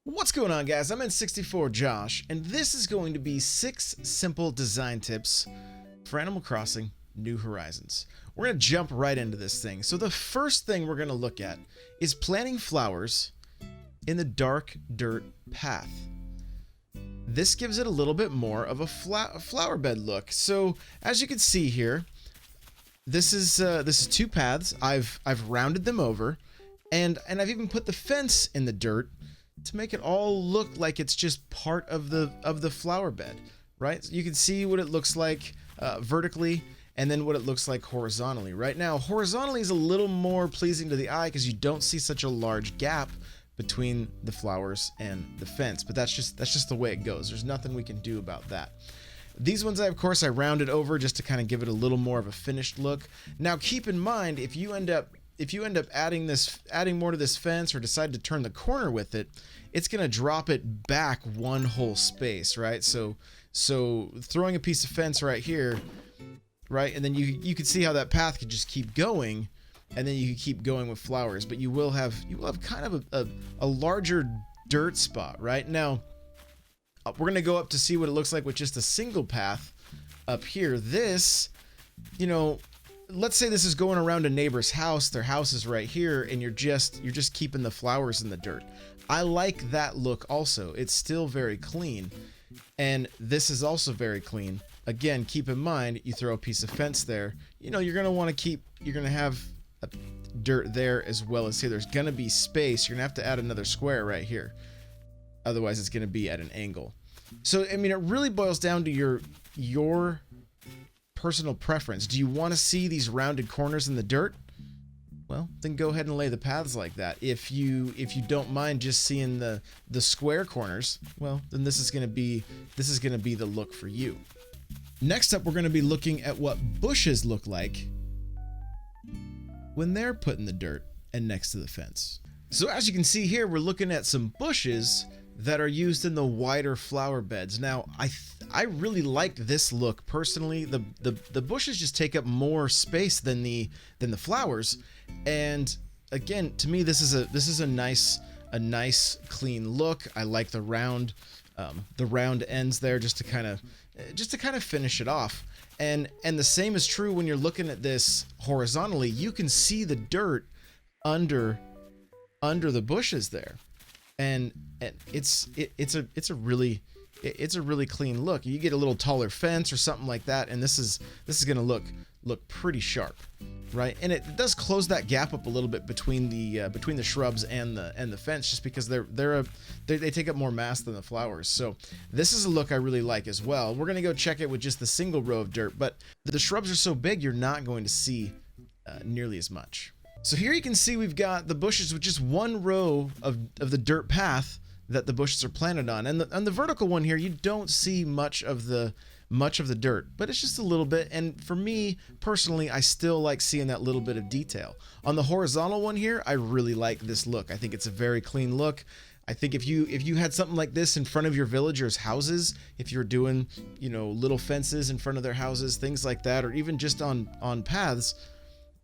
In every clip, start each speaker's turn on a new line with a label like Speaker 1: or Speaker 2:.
Speaker 1: What's going on, guys? I'm N64 Josh, and this is going to be 6 simple design tips for Animal Crossing New Horizons. We're going to jump right into this thing. So the first thing we're going to look at is planting flowers in the dark dirt path. This gives it a little bit more of a flower bed look. So as you can see here, this is 2 paths. I've rounded them over, and I've even put the fence in the dirt to make it all look like it's just part of the flower bed, right? So you can see what it looks like vertically, and then what it looks like horizontally. Right now, horizontally is a little more pleasing to the eye because you don't see such a large gap between the flowers and the fence. But that's just the way it goes. There's nothing we can do about that. These ones, of course, I rounded over just to kind of give it a little more of a finished look. Now, keep in mind, if you end up adding more to this fence or decide to turn the corner with it, it's going to drop it back one whole space, right? So throwing a piece of fence right here, right? And then you can see how that path could just keep going, and then you can keep going with flowers, but you will have kind of a larger dirt spot, right? Now, we're going to go up to see what it looks like with just a single path up here. This, you know, let's say this is going around a neighbor's house. Their house is right here, and you're just keeping the flowers in the dirt. I like that look also. It's still very clean, and this is also very clean. Again, keep in mind, you throw a piece of fence there, you know, you're going to have a dirt there as well as here. There's going to be space. You're going to have to add another square right here. Otherwise, it's going to be at an angle. So, I mean, it really boils down to your personal preference. Do you want to see these rounded corners in the dirt? Well, then go ahead and lay the paths like that. If you don't mind just seeing the square corners, well, then this is going to be the look for you. Next up, we're going to be looking at what bushes look like when they're put in the dirt and next to the fence. So as you can see here, we're looking at some bushes that are used in the wider flower beds. Now, I really like this look personally. The bushes just take up more space than the flowers, and again, to me, this is a nice clean look. I like the round ends there just to kind of finish it off. And the same is true when you're looking at this horizontally. You can see the dirt under the bushes there. And it's a really clean look. You get a little taller fence or something like that, and this is gonna look pretty sharp, right? And it does close that gap up a little bit between the shrubs and the fence, just because they take up more mass than the flowers. So this is a look I really like as well. We're gonna go check it with just the single row of dirt, but the shrubs are so big you're not going to see nearly as much. So here you can see we've got the bushes with just one row of the dirt path that the bushes are planted on. And the vertical one here, you don't see much of the dirt, but it's just a little bit. And for me personally, I still like seeing that little bit of detail. On the horizontal one here, I really like this look. I think it's a very clean look. I think if you had something like this in front of your villagers' houses, if you're doing, you know, little fences in front of their houses, things like that, or even just on paths,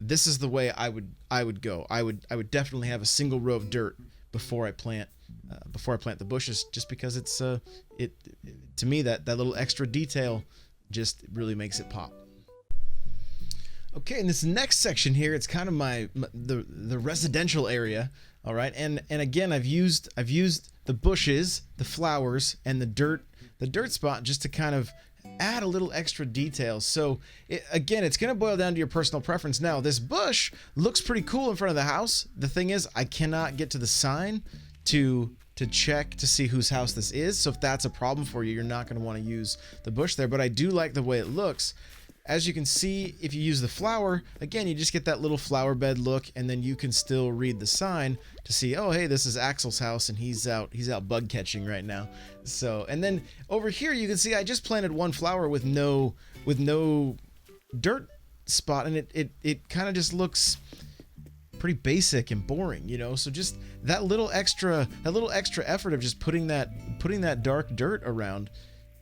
Speaker 1: this is the way I would go. I would definitely have a single row of dirt before I plant the bushes, just because it's to me that little extra detail just really makes it pop. Okay, in this next section here, it's kind of the residential area. All right, and again, I've used the bushes, the flowers, and the dirt spot just to kind of add a little extra detail. So again, it's going to boil down to your personal preference. Now, this bush looks pretty cool in front of the house. The thing is, I cannot get to the sign to check to see whose house this is. So if that's a problem for you, you're not going to want to use the bush there. But I do like the way it looks. As you can see, if you use the flower, again, you just get that little flower bed look, and then you can still read the sign to see, oh, hey, this is Axel's house, and he's out bug catching right now. So, and then over here, you can see I just planted one flower with no dirt spot, and it kind of just looks pretty basic and boring, you know. So just that little extra effort of just putting that dark dirt around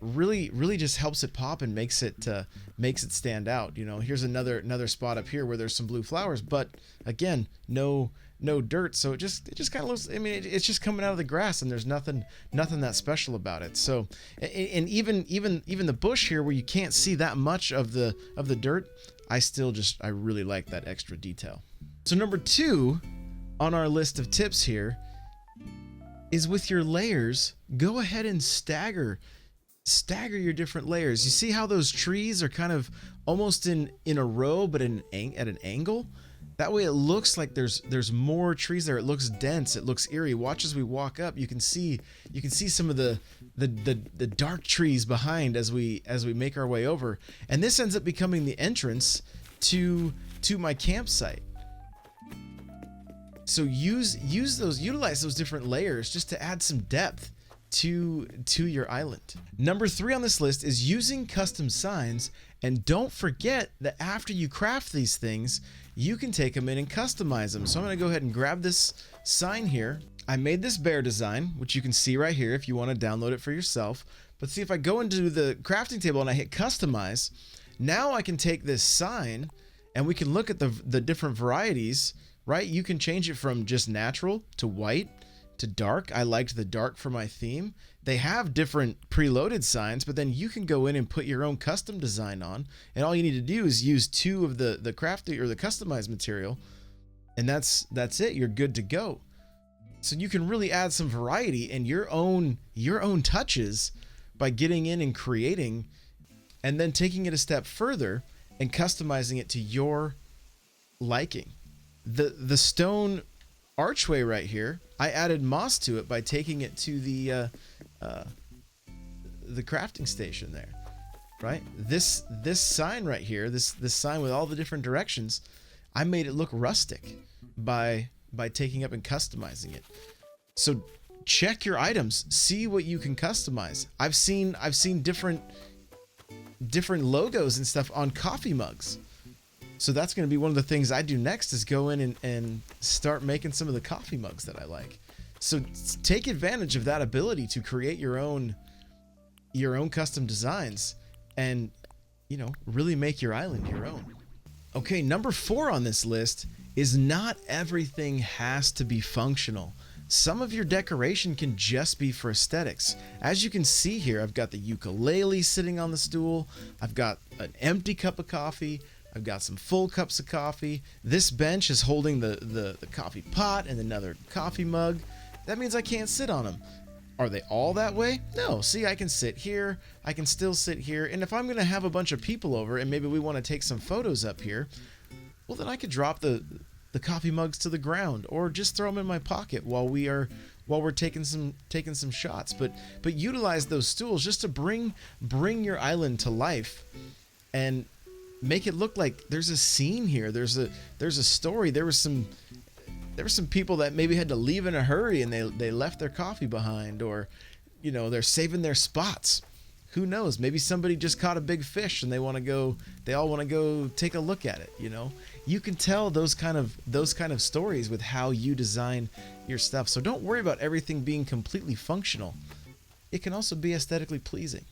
Speaker 1: really just helps it pop and makes it stand out. You know, here's another spot up here where there's some blue flowers, but again, no dirt, so it just kind of looks, I mean, it's just coming out of the grass, and there's nothing that special about it. So, and even the bush here where you can't see that much of the dirt, I really like that extra detail. So number 2 on our list of tips here is, with your layers, go ahead and stagger your different layers. You see how those trees are kind of almost in a row, but at an angle? That way it looks like there's more trees there. It looks dense. It looks eerie. Watch as we walk up. You can see some of the dark trees behind as we make our way over. And this ends up becoming the entrance to my campsite. So utilize those different layers just to add some depth to your island. Number 3 on this list is using custom signs, and don't forget that after you craft these things, you can take them in and customize them. So I'm going to go ahead and grab this sign here. I made this bear design, which you can see right here if you want to download it for yourself. But see, if I go into the crafting table and I hit customize, now I can take this sign and we can look at the different varieties, right? You can change it from just natural to white to dark. I liked the dark for my theme. They have different preloaded signs, but then you can go in and put your own custom design on, and all you need to do is use 2 of the crafting or the customized material, and that's it. You're good to go. So you can really add some variety and your own touches by getting in and creating, and then taking it a step further and customizing it to your liking. The stone archway right here, I added moss to it by taking it to the crafting station there, right? This sign right here, this sign with all the different directions, I made it look rustic by taking up and customizing it. So check your items, see what you can customize. I've seen different logos and stuff on coffee mugs. So that's going to be one of the things I do next, is go in and start making some of the coffee mugs that I like. So take advantage of that ability to create your own custom designs and, you know, really make your island your own. Okay, number 4 on this list is, not everything has to be functional. Some of your decoration can just be for aesthetics. As you can see here, I've got the ukulele sitting on the stool. I've got an empty cup of coffee. I've got some full cups of coffee. This bench is holding the coffee pot and another coffee mug. That means I can't sit on them. Are they all that way? No. See, I can sit here. I can still sit here. And if I'm going to have a bunch of people over and maybe we want to take some photos up here, well, then I could drop the coffee mugs to the ground, or just throw them in my pocket while we're taking some shots. But utilize those stools just to bring your island to life and make it look like there's a scene here. There's a story. There were some people that maybe had to leave in a hurry and they left their coffee behind, or, you know, they're saving their spots. Who knows? Maybe somebody just caught a big fish and they all want to go take a look at it, you know? You can tell those kind of stories with how you design your stuff. So don't worry about everything being completely functional. It can also be aesthetically pleasing.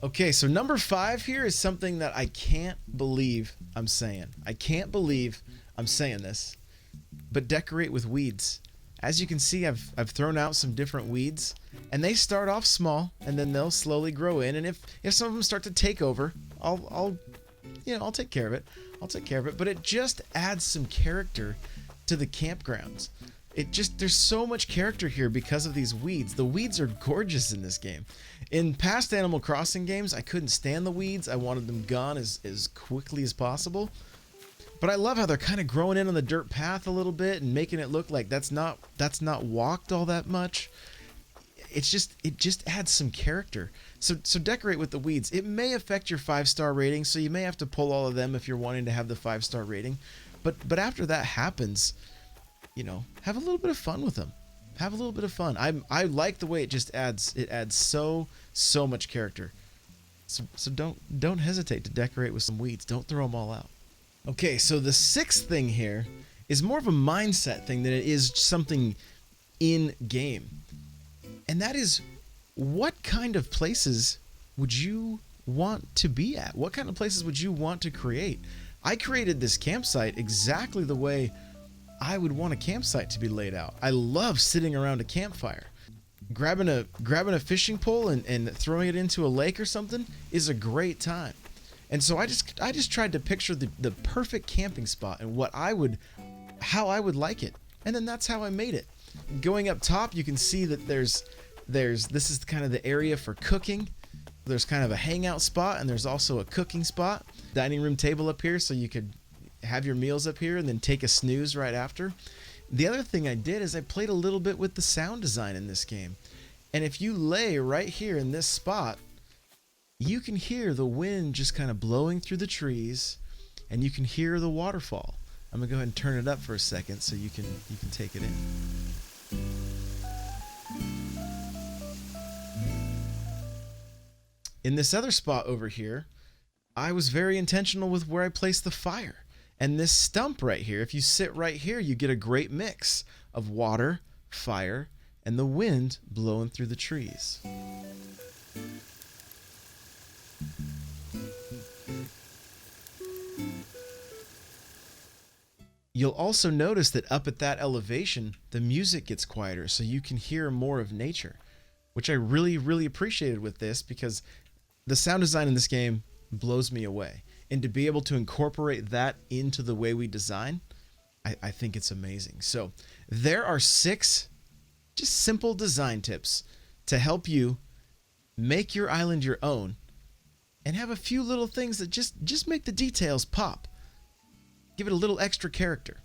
Speaker 1: Okay, so number 5 here is something that I can't believe I'm saying. I can't believe I'm saying this, but decorate with weeds. As you can see, I've thrown out some different weeds, and they start off small, and then they'll slowly grow in. And if some of them start to take over, I'll take care of it. But it just adds some character to the campgrounds. There's so much character here because of these weeds. The weeds are gorgeous in this game. In past Animal Crossing games, I couldn't stand the weeds. I wanted them gone as quickly as possible. But I love how they're kind of growing in on the dirt path a little bit and making it look like that's not walked all that much. It just adds some character. So decorate with the weeds. It may affect your 5-star rating, so you may have to pull all of them if you're wanting to have the 5-star rating. But after that happens, you know, have a little bit of fun with them. Have a little bit of fun. I like the way it adds so much character. So don't hesitate to decorate with some weeds. Don't throw them all out. Okay, so the 6th thing here is more of a mindset thing than it is something in game. And that is, what kind of places would you want to be at? What kind of places would you want to create? I created this campsite exactly the way I would want a campsite to be laid out. I love sitting around a campfire. Grabbing a fishing pole and throwing it into a lake or something is a great time. And so I just tried to picture the perfect camping spot and how I would like it. And then that's how I made it. Going up top, you can see that this is kind of the area for cooking. There's kind of a hangout spot, and there's also a cooking spot. Dining room table up here, so you could have your meals up here and then take a snooze right after. The other thing I did is I played a little bit with the sound design in this game. And if you lay right here in this spot, you can hear the wind just kind of blowing through the trees, and you can hear the waterfall. I'm gonna go ahead and turn it up for a second so you can take it in. In this other spot over here, I was very intentional with where I placed the fire. And this stump right here, if you sit right here, you get a great mix of water, fire, and the wind blowing through the trees. You'll also notice that up at that elevation, the music gets quieter, so you can hear more of nature, which I really, really appreciated with this, because the sound design in this game blows me away. And to be able to incorporate that into the way we design, I think it's amazing. So there are 6 just simple design tips to help you make your island your own and have a few little things that just make the details pop. Give it a little extra character.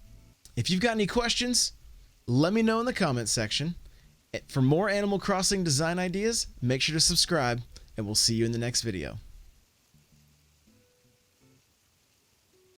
Speaker 1: If you've got any questions, let me know in the comments section. For more Animal Crossing design ideas, make sure to subscribe, and we'll see you in the next video.